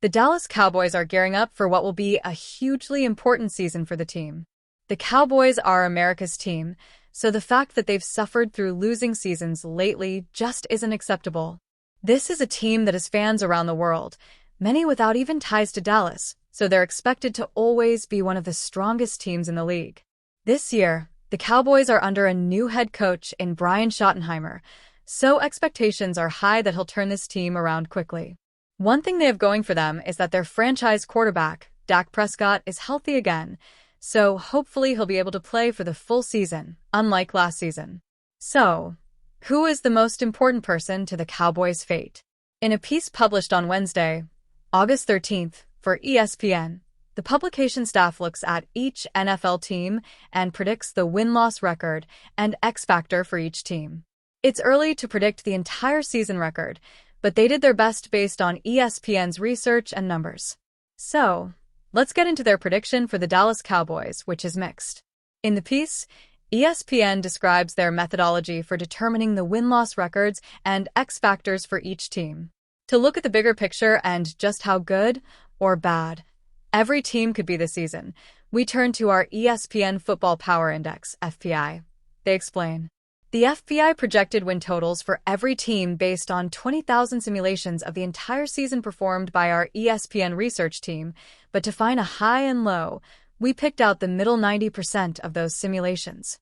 The Dallas Cowboys are gearing up for what will be a hugely important season for the team. The Cowboys are America's team, so the fact that they've suffered through losing seasons lately just isn't acceptable. This is a team that has fans around the world, many without even ties to Dallas, so they're expected to always be one of the strongest teams in the league. This year, the Cowboys are under a new head coach in Brian Schottenheimer, so expectations are high that he'll turn this team around quickly. One thing they have going for them is that their franchise quarterback, Dak Prescott, is healthy again, so hopefully he'll be able to play for the full season, unlike last season. So, who is the most important person to the Cowboys' fate? In a piece published on Wednesday, August 13th, for ESPN, the publication staff looks at each NFL team and predicts the win-loss record and X factor for each team. It's early to predict the entire season record, but they did their best based on ESPN's research and numbers. So, let's get into their prediction for the Dallas Cowboys, which is mixed. In the piece, ESPN describes their methodology for determining the win-loss records and X factors for each team. To look at the bigger picture and just how good or bad every team could be this season, we turn to our ESPN Football Power Index, FPI. They explain. The FPI projected win totals for every team based on 20,000 simulations of the entire season performed by our ESPN research team, but to find a high and low, we picked out the middle 90% of those simulations.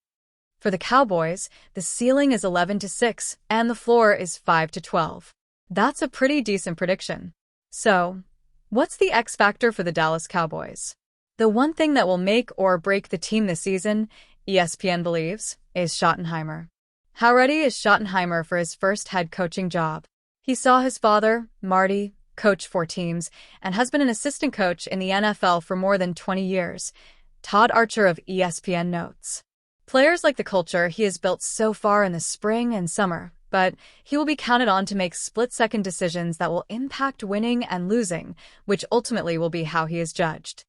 For the Cowboys, the ceiling is 11-6 and the floor is 5-12. That's a pretty decent prediction. So, what's the X factor for the Dallas Cowboys? The one thing that will make or break the team this season, ESPN believes, is Schottenheimer. How ready is Schottenheimer for his first head coaching job? He saw his father, Marty, coach 4 teams, and has been an assistant coach in the NFL for more than 20 years, Todd Archer of ESPN notes. Players like the culture he has built so far in the spring and summer, but he will be counted on to make split-second decisions that will impact winning and losing, which ultimately will be how he is judged.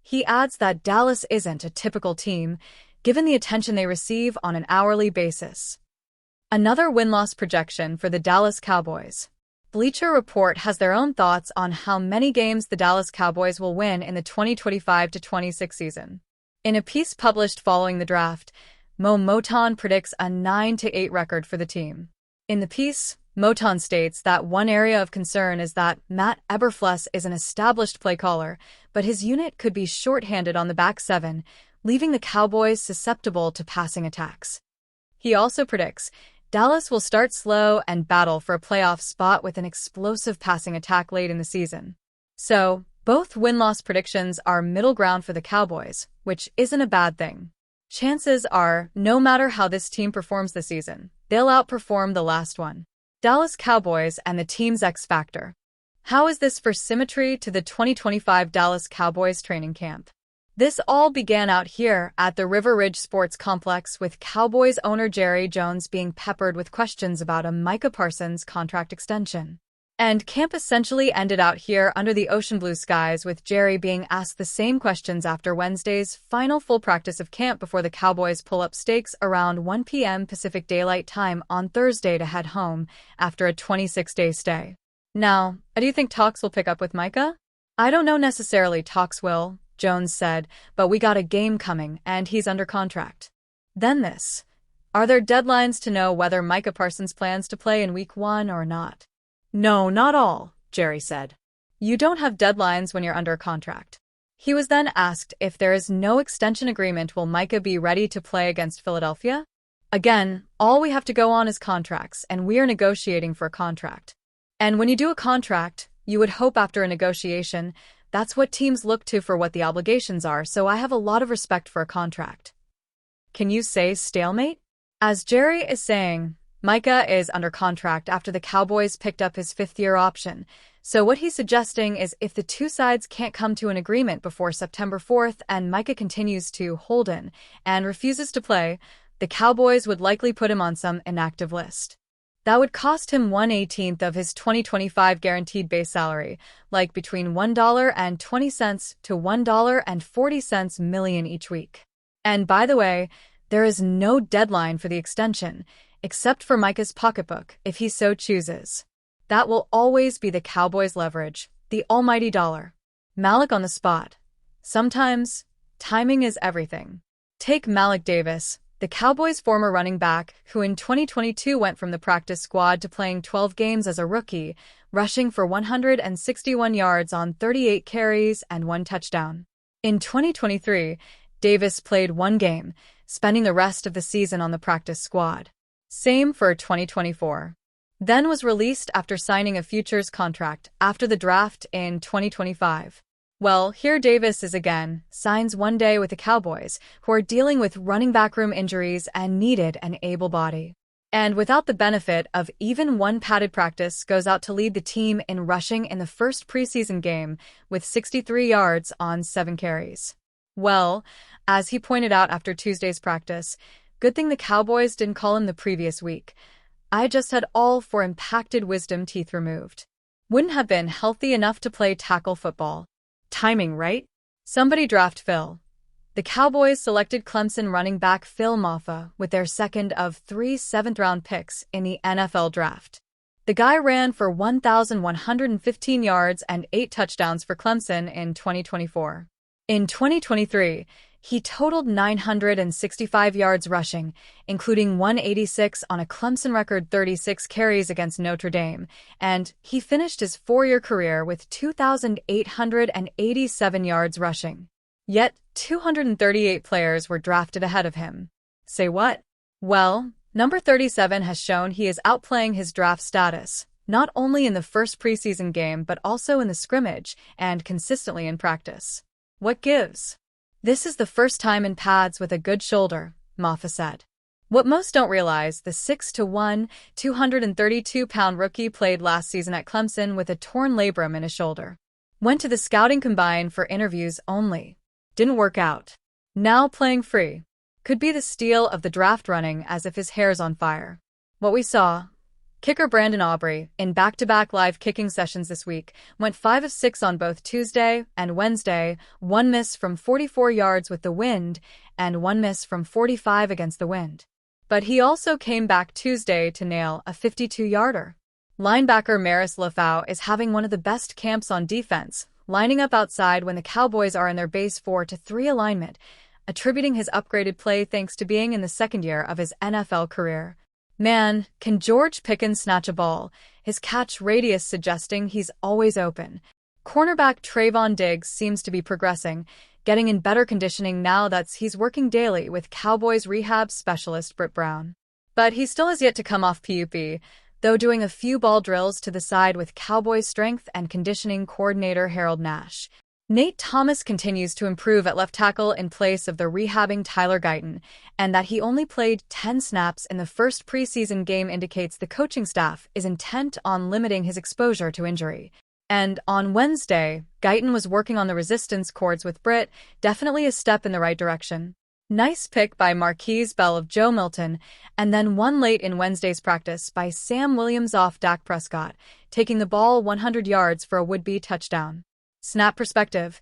He adds that Dallas isn't a typical team, given the attention they receive on an hourly basis. Another win-loss projection for the Dallas Cowboys. Bleacher Report has their own thoughts on how many games the Dallas Cowboys will win in the 2025-26 season. In a piece published following the draft, Mo Moton predicts a 9-8 record for the team. In the piece, Moton states that one area of concern is that Matt Eberflus is an established play caller, but his unit could be shorthanded on the back seven, leaving the Cowboys susceptible to passing attacks. He also predicts Dallas will start slow and battle for a playoff spot with an explosive passing attack late in the season. So, both win-loss predictions are middle ground for the Cowboys, which isn't a bad thing. Chances are, no matter how this team performs this season, they'll outperform the last one. Dallas Cowboys and the team's X factor. How is this for symmetry to the 2025 Dallas Cowboys training camp? This all began out here at the River Ridge Sports Complex with Cowboys owner Jerry Jones being peppered with questions about a Micah Parsons contract extension. And camp essentially ended out here under the ocean blue skies with Jerry being asked the same questions after Wednesday's final full practice of camp before the Cowboys pull up stakes around 1 p.m. Pacific Daylight Time on Thursday to head home after a 26-day stay. Now, do you think talks will pick up with Micah? I don't know necessarily talks will, Jones said, but we got a game coming and he's under contract. Then this. Are there deadlines to know whether Micah Parsons plans to play in Week 1 or not? No, not all, Jerry said. You don't have deadlines when you're under contract. He was then asked if there is no extension agreement, will Micah be ready to play against Philadelphia? Again, all we have to go on is contracts, and we are negotiating for a contract. And when you do a contract, you would hope after a negotiation, that's what teams look to for what the obligations are, so I have a lot of respect for a contract. Can you say stalemate? As Jerry is saying, Micah is under contract after the Cowboys picked up his 5th-year option, so what he's suggesting is if the two sides can't come to an agreement before September 4th and Micah continues to hold in and refuses to play, the Cowboys would likely put him on some inactive list. That would cost him 1/18 of his 2025 guaranteed base salary, like between $1.20 to $1.40 million each week. And by the way, there is no deadline for the extension, except for Micah's pocketbook if he so chooses. That will always be the Cowboys' leverage, The almighty dollar. Malik on the spot. Sometimes, timing is everything. Take Malik Davis, the Cowboys' former running back, who in 2022 went from the practice squad to playing 12 games as a rookie, rushing for 161 yards on 38 carries and 1 touchdown. In 2023, Davis played 1 game, spending the rest of the season on the practice squad. Same for 2024. Then was released after signing a futures contract after the draft in 2025. Well, here Davis is again, signs one day with the Cowboys, who are dealing with running back room injuries and needed an able body. And without the benefit of even one padded practice, goes out to lead the team in rushing in the first preseason game with 63 yards on 7 carries. Well, as he pointed out after Tuesday's practice, good thing the Cowboys didn't call him the previous week. I just had all 4 impacted wisdom teeth removed. Wouldn't have been healthy enough to play tackle football. Timing, right? Somebody draft Phil. The Cowboys selected Clemson running back Phil Mafah with their second of 3 seventh-round picks in the NFL draft. The guy ran for 1,115 yards and 8 touchdowns for Clemson in 2024. In 2023, he totaled 965 yards rushing, including 186 on a Clemson record 36 carries against Notre Dame, and he finished his 4-year career with 2,887 yards rushing. Yet, 238 players were drafted ahead of him. Say what? Well, number 37 has shown he is outplaying his draft status, not only in the first preseason game but also in the scrimmage and consistently in practice. What gives? This is the first time in pads with a good shoulder, Mafah said. What most don't realize, the 6'1", 232-pound rookie played last season at Clemson with a torn labrum in his shoulder. Went to the scouting combine for interviews only. Didn't work out. Now playing free. Could be the steal of the draft, running as if his hair's on fire. What we saw. Kicker Brandon Aubrey, in back-to-back live kicking sessions this week, went 5 of 6 on both Tuesday and Wednesday, 1 miss from 44 yards with the wind, and 1 miss from 45 against the wind. But he also came back Tuesday to nail a 52-yarder. Linebacker Maris Lafau is having one of the best camps on defense, lining up outside when the Cowboys are in their base 4-3 alignment, attributing his upgraded play thanks to being in the second year of his NFL career. Man, can George Pickens snatch a ball, his catch radius suggesting he's always open. Cornerback Trayvon Diggs seems to be progressing, getting in better conditioning now that he's working daily with Cowboys rehab specialist Britt Brown. But he still has yet to come off PUP, though doing a few ball drills to the side with Cowboys strength and conditioning coordinator Harold Nash. Nate Thomas continues to improve at left tackle in place of the rehabbing Tyler Guyton, and that he only played 10 snaps in the first preseason game indicates the coaching staff is intent on limiting his exposure to injury. And on Wednesday, Guyton was working on the resistance cords with Britt, definitely a step in the right direction. Nice pick by Marquise Bell of Joe Milton, and then one late in Wednesday's practice by Sam Williams off Dak Prescott, taking the ball 100 yards for a would-be touchdown. Snap perspective.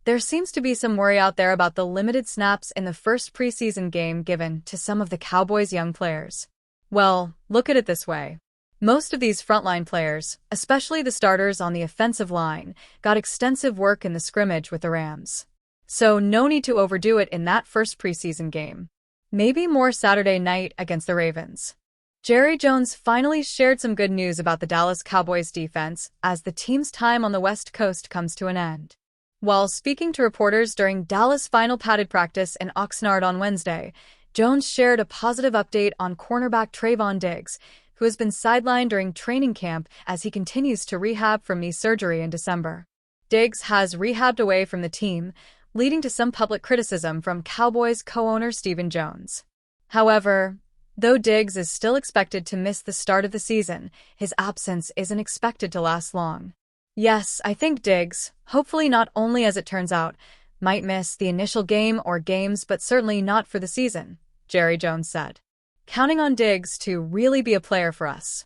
There seems to be some worry out there about the limited snaps in the first preseason game given to some of the Cowboys' young players. Well, look at it this way. Most of these frontline players, especially the starters on the offensive line, got extensive work in the scrimmage with the Rams. So no need to overdo it in that first preseason game. Maybe more Saturday night against the Ravens. Jerry Jones finally shared some good news about the Dallas Cowboys defense as the team's time on the West Coast comes to an end. While speaking to reporters during Dallas' final padded practice in Oxnard on Wednesday, Jones shared a positive update on cornerback Trayvon Diggs, who has been sidelined during training camp as he continues to rehab from knee surgery in December. Diggs has rehabbed away from the team, leading to some public criticism from Cowboys co-owner Stephen Jones. However, though Diggs is still expected to miss the start of the season, his absence isn't expected to last long. Yes, I think Diggs, hopefully not only as it turns out, might miss the initial game or games but certainly not for the season, Jerry Jones said. Counting on Diggs to really be a player for us.